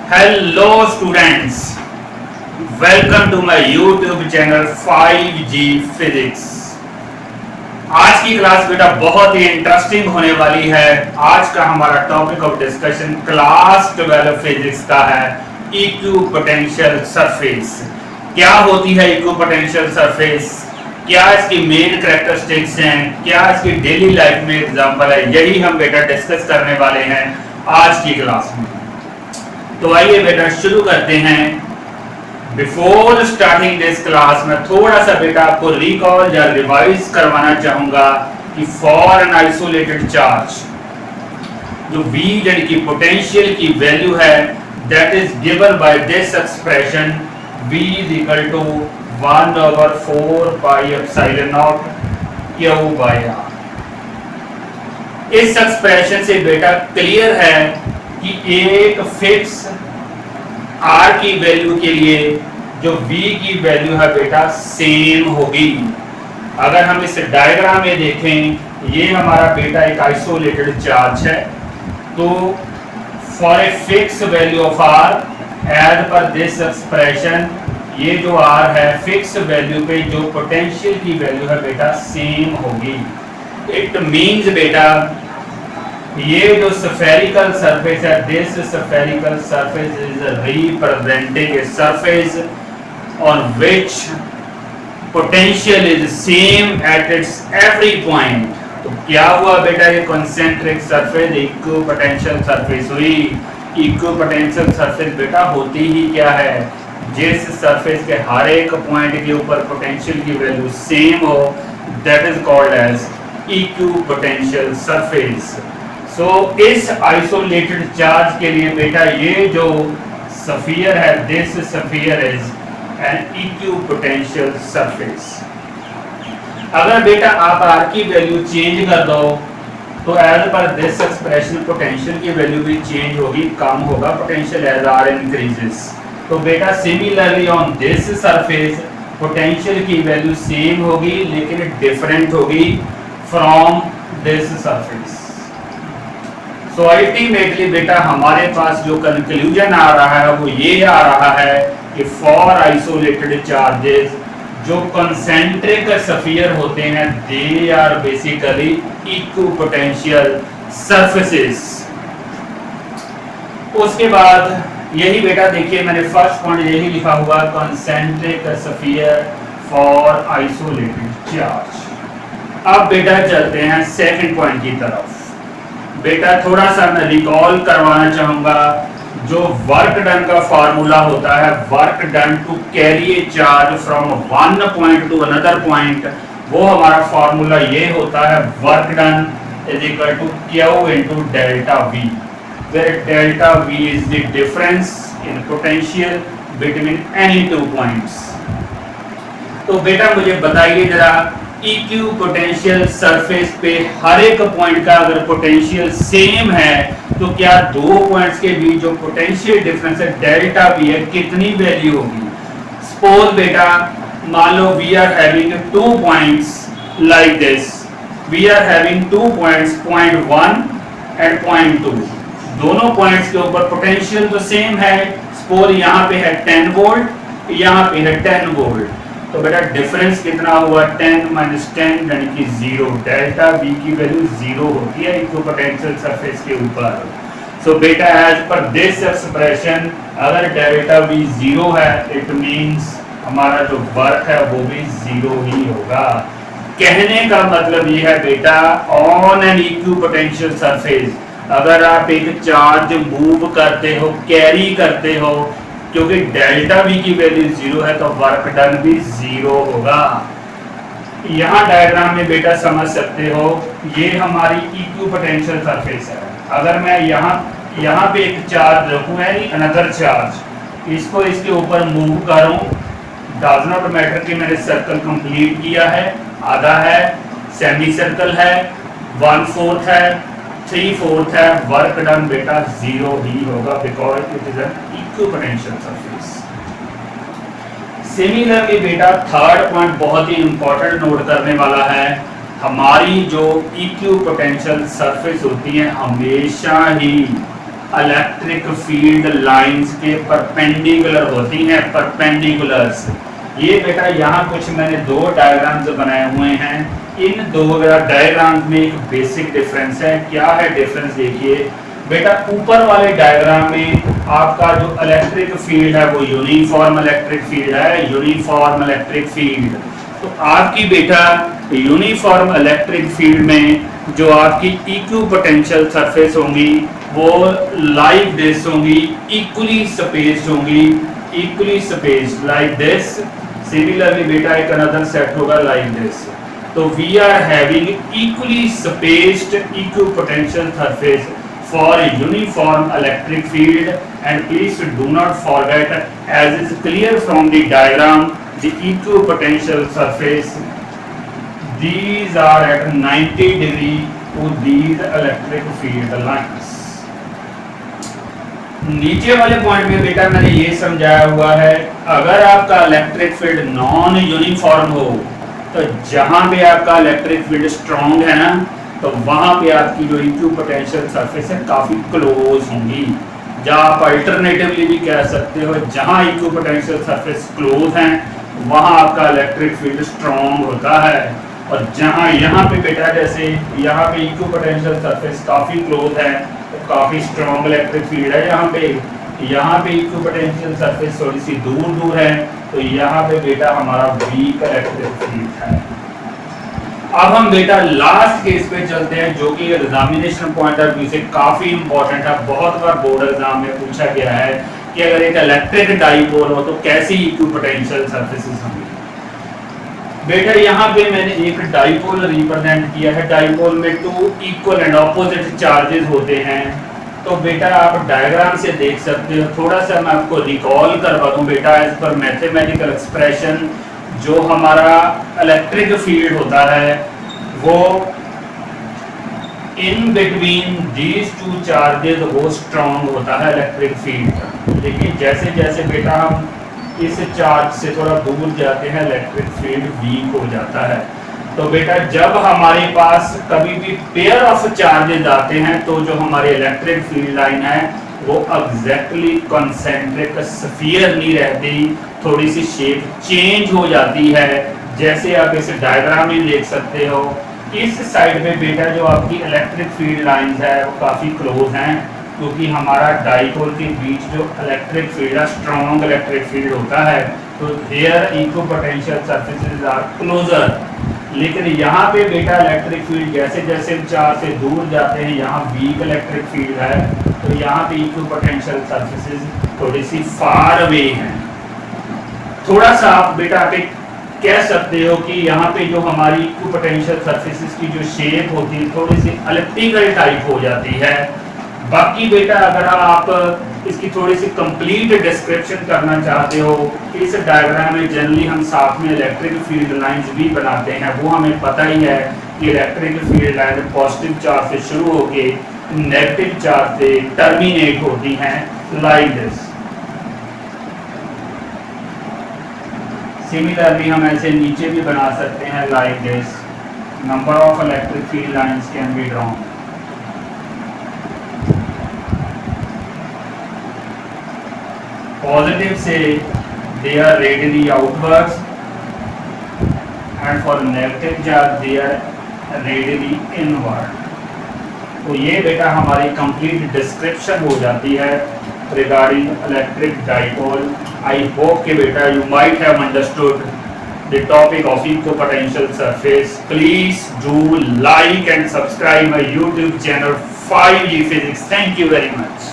Hello students, welcome to my YouTube channel 5G physics. आज की class बेटा बहुत ही इंटरेस्टिंग होने वाली है। आज का हमारा topic of discussion class 12 physics का है इक्विपोटेंशियल सरफेस। क्या होती है इक्विपोटेंशियल सरफेस, क्या इसकी मेन कैरेक्टरिस्टिक्स हैं, क्या इसकी डेली लाइफ में एग्जांपल है, यही हम बेटा डिस्कस करने वाले हैं आज की क्लास में। तो आइए बेटा शुरू करते हैं। बिफोर स्टार्टिंग दिस क्लास में थोड़ा सा बेटा आपको रिकॉल या रिवाइज करवाना चाहूंगा कि फॉर एन आइसोलेटेड चार्ज जो V यानी कि पोटेंशियल की वैल्यू है that is given by this expression V is equal to 1/4 pi epsilon naught Q by R। इस एक्सप्रेशन से बेटा क्लियर है कि एक फिक्स R की वैल्यू के लिए जो V की वैल्यू है बेटा सेम होगी। अगर हम इस डायग्राम में देखें, ये हमारा बेटा एक आइसोलेटेड चार्ज है, तो for a fix value of R as पर दिस एक्सप्रेशन ये जो R है फिक्स वैल्यू पे जो पोटेंशियल की वैल्यू है बेटा सेम होगी। इट मींस बेटा ये जो स्फेरिकल सरफेस है this spherical surface is representing a surface on which potential is same at its every point. तो क्या हुआ बेटा, ये कॉन्सेंट्रिक सरफेस इक्विपोटेंशियल सरफेस हुई। इक्विपोटेंशियल सरफेस बेटा होती ही क्या है, जिस सरफेस के हर एक पॉइंट के ऊपर पोटेंशियल की वैल्यू सेम हो, that is called as equipotential surface. So इस आइसोलेटेड चार्ज के लिए बेटा ये जो स्फीयर है this sphere is an equipotential surface. अगर बेटा आप R की वैल्यू चेंज कर दो तो एज पर दिस एक्सप्रेशन पोटेंशियल की वैल्यू भी चेंज होगी, कम होगा पोटेंशियल एज R इंक्रीजेस। तो बेटा similarly on this surface potential की वैल्यू सेम होगी लेकिन डिफरेंट होगी from this surface. So ultimately बेटा हमारे पास जो कंक्लूजन आ रहा है वो ये आ रहा है कि फॉर आइसोलेटेड चार्जेस जो कंसेंट्रिक स्फीयर होते हैं they are basically equipotential surfaces. उसके बाद यही बेटा देखिए मैंने फर्स्ट पॉइंट यही लिखा हुआ concentric sphere for isolated charge. अब बेटा चलते हैं सेकंड पॉइंट की तरफ। बेटा थोड़ा सा मैं रिकॉल करवाना चाहूंगा जो वर्क डन का फार्मूला होता है, work done to carry a charge from one point to another point, वो हमारा फार्मूला ये होता है work done is equal to Q into delta V, where delta V is the difference in potential between any two points. तो बेटा मुझे बताइए जरा इक्विपोटेंशियल सरफेस पे हर एक पॉइंट का अगर पोटेंशियल सेम है तो क्या दो पॉइंट्स के बीच जो पोटेंशियल डिफरेंस है डेल्टा V है कितनी वैल्यू होगी। सपोज बेटा मान लो we are having two points like this, we are having two points point 1 and point 2, दोनों पॉइंट्स के ऊपर पोटेंशियल तो सेम है। सपोज यहाँ पे है 10 वोल्ट, यहाँ पे है 10 वोल्ट, तो बेटा डिफरेंस कितना हुआ 10 माइनस 10 यानी कि 0। डेल्टा V की वैल्यू 0 होती है इक्विपोटेंशियल सरफेस के ऊपर। सो बेटा एज पर दिस एक्सप्रेशन अगर डेल्टा V 0 है इट मींस हमारा जो वर्क है वो भी 0 ही होगा। कहने का मतलब ये है बेटा ऑन एन इक्विपोटेंशियल सरफेस अगर आप एक चार्ज मूव करते हो, कैरी करते हो, क्योंकि डेल्टा V की वैल्यू 0 है तो वर्क डन भी 0 होगा। यहाँ डायग्राम में बेटा समझ सकते हो ये हमारी इक्विपोटेंशियल सरफेस है। अगर मैं यहाँ पे एक चार्ज रखूँ यानी अनदर चार्ज, इसको इसके ऊपर मूव करूँ, डज नॉट मैटर कि मैंने सर्कल कंप्लीट किया है, आधा है, सेमी सर्कल है, 1/4 है, 3/4 है, वर्क डन बेटा 0 ही होगा because it is an equipotential surface. Similarly बेटा थर्ड पॉइंट बहुत ही इंपॉर्टेंट नोट करने वाला है, हमारी जो इक्विपोटेंशियल सरफेस होती है हमेशा ही इलेक्ट्रिक फील्ड लाइंस के परपेंडिकुलर होती हैं, परपेंडिकुलर्स। ये बेटा यहाँ कुछ मैंने दो डायग्राम्स बनाए हुए हैं। इन दो डायग्राम्स में एक बेसिक डिफरेंस है। क्या है डिफरेंस देखिए बेटा, ऊपर वाले डायग्राम में आपका जो इलेक्ट्रिक फील्ड है वो यूनिफॉर्म इलेक्ट्रिक फील्ड है, यूनिफॉर्म इलेक्ट्रिक फील्ड। तो आपकी बेटा यूनिफॉर्म इलेक्ट्रिक फील्ड में जो आपकी इक्वी पोटेंशियल सरफेस होंगी वो लाइक दिस होंगी, इक्वली स्पेस्ड होंगी, equally spaced like this. Similarly बेटा एक अनदर सेट होगा लाइक दिस। तो we are having equally spaced equipotential surface for a uniform electric field, and please do not forget, as is clear from the diagram, the equipotential surface, these are at 90 degree to these electric field lines। नीचे वाले point में बेटा मैंने ये समझाया हुआ है, अगर आपका इलेक्ट्रिक फील्ड नॉन यूनिफॉर्म हो तो जहां पे आपका इलेक्ट्रिक फील्ड स्ट्रॉन्ग है ना, तो वहां पे आपकी जो इक्वी पोटेंशियल सरफेस है काफी क्लोज होंगी। जहां आप अल्टरनेटिवली भी कह सकते हो, जहां इक्वी पोटेंशियल सरफेस क्लोज है वहां आपका इलेक्ट्रिक फील्ड स्ट्रॉन्ग होता है। और जहां यहाँ पे बेटा जैसे यहाँ पे इक्वी पोटेंशियल सरफेस काफी क्लोज है तो काफी स्ट्रॉन्ग इलेक्ट्रिक फील्ड है। यहाँ पे इक्वी पोटेंशियल सरफेस थोड़ी सी दूर दूर है तो यहाँ पे बेटा हमारा वीक इलेक्ट्रिक फील्ड है। अब हम बेटा लास्ट केस पे चलते हैं जो कि एग्जामिनेशन पॉइंट ऑफ व्यू से काफी इंपॉर्टेंट है। बहुत बार बोर्ड एग्जाम में पूछा गया है कि अगर एक इलेक्ट्रिक डाइपोल हो तो कैसी इक्वी पोटेंशियल सरफेसेस होंगी। बेटा यहाँ पे मैंने एक डाइपोल रिप्रेजेंट किया है। डाइपोल में two equal and opposite charges होते हैं। तो बेटा आप डायग्राम से देख सकते हो। थोड़ा सा मैं आपको रिकॉल करवा दूं बेटा, एज पर मैथमेटिकल एक्सप्रेशन जो हमारा इलेक्ट्रिक फील्ड होता है वो in between these two charges वो स्ट्रॉन्ग होता है इलेक्ट्रिक फील्ड। लेकिन जैसे जैसे बेटा हम इस चार्ज से थोड़ा दूर जाते हैं इलेक्ट्रिक फील्ड वीक हो जाता है। तो बेटा जब हमारे पास कभी भी पेयर ऑफ चार्जेस आते हैं तो जो हमारी इलेक्ट्रिक फील्ड लाइन है वो एग्जैक्टली कॉन्सेंट्रिक स्फीयर नहीं रहती, थोड़ी सी शेप चेंज हो जाती है। जैसे आप इस डायग्राम में देख सकते हो, इस साइड में बेटा जो आपकी इलेक्ट्रिक फील्ड लाइंस है वो काफ़ी क्लोज हैं क्योंकि हमारा डाइपोल के बीच जो इलेक्ट्रिक फील्ड है स्ट्रॉन्ग इलेक्ट्रिक फील्ड होता है तो there equipotential surfaces are closer. लेकिन यहाँ पे बेटा इलेक्ट्रिक फील्ड जैसे जैसे चार से दूर जाते हैं यहाँ वीक इलेक्ट्रिक फील्ड है तो यहाँ पे इक्वी पोटेंशियल सरफेसेस थोड़ी सी फार अवे हैं। थोड़ा सा आप बेटा पे कह सकते हो कि यहाँ पे जो हमारी इक्वी पोटेंशियल सरफेसेस की जो शेप होती है थोड़ी सी एलिप्टिकल टाइप हो जाती है। बाकी बेटा अगर आप इसकी थोड़ी सी कंप्लीट डिस्क्रिप्शन करना चाहते हो, इस डायग्राम में जनरली हम साथ में इलेक्ट्रिक फील्ड लाइंस भी बनाते हैं। वो हमें पता ही है कि electric field line positive charge से शुरू होके नेगेटिव चार्ज से टर्मिनेट होती हैं लाइक दिस। सिमिलरली हम ऐसे नीचे भी बना सकते हैं like this. Number of electric field lines can be drawn. Positive say they are radially outwards and for negative charge they are radially inward। तो ये बेटा हमारी कंप्लीट डिस्क्रिप्शन हो जाती है regarding electric dipole. I hope कि बेटा you might have understood the topic of equipotential surface। Please do like and subscribe my YouTube channel 5G Physics। Thank you very much।